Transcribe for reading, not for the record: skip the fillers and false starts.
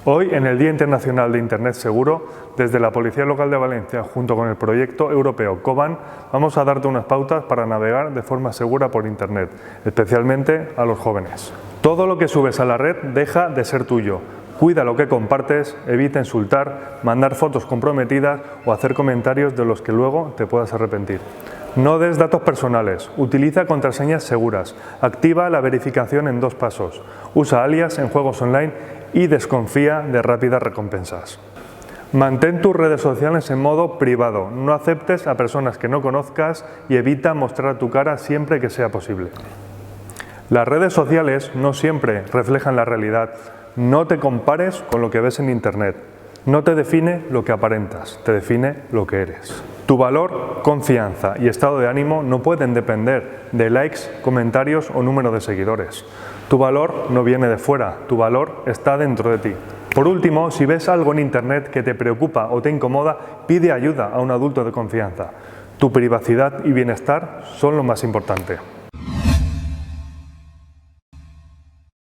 Hoy, en el Día Internacional de Internet Seguro, desde la Policía Local de Valencia, junto con el proyecto europeo COBAN, vamos a darte unas pautas para navegar de forma segura por Internet, especialmente a los jóvenes. Todo lo que subes a la red deja de ser tuyo. Cuida lo que compartes, evita insultar, mandar fotos comprometidas o hacer comentarios de los que luego te puedas arrepentir. No des datos personales, utiliza contraseñas seguras, activa la verificación en 2 pasos, usa alias en juegos online y desconfía de rápidas recompensas. Mantén tus redes sociales en modo privado, no aceptes a personas que no conozcas y evita mostrar tu cara siempre que sea posible. Las redes sociales no siempre reflejan la realidad, no te compares con lo que ves en Internet. No te define lo que aparentas, te define lo que eres. Tu valor, confianza y estado de ánimo no pueden depender de likes, comentarios o número de seguidores. Tu valor no viene de fuera, tu valor está dentro de ti. Por último, si ves algo en Internet que te preocupa o te incomoda, pide ayuda a un adulto de confianza. Tu privacidad y bienestar son lo más importante.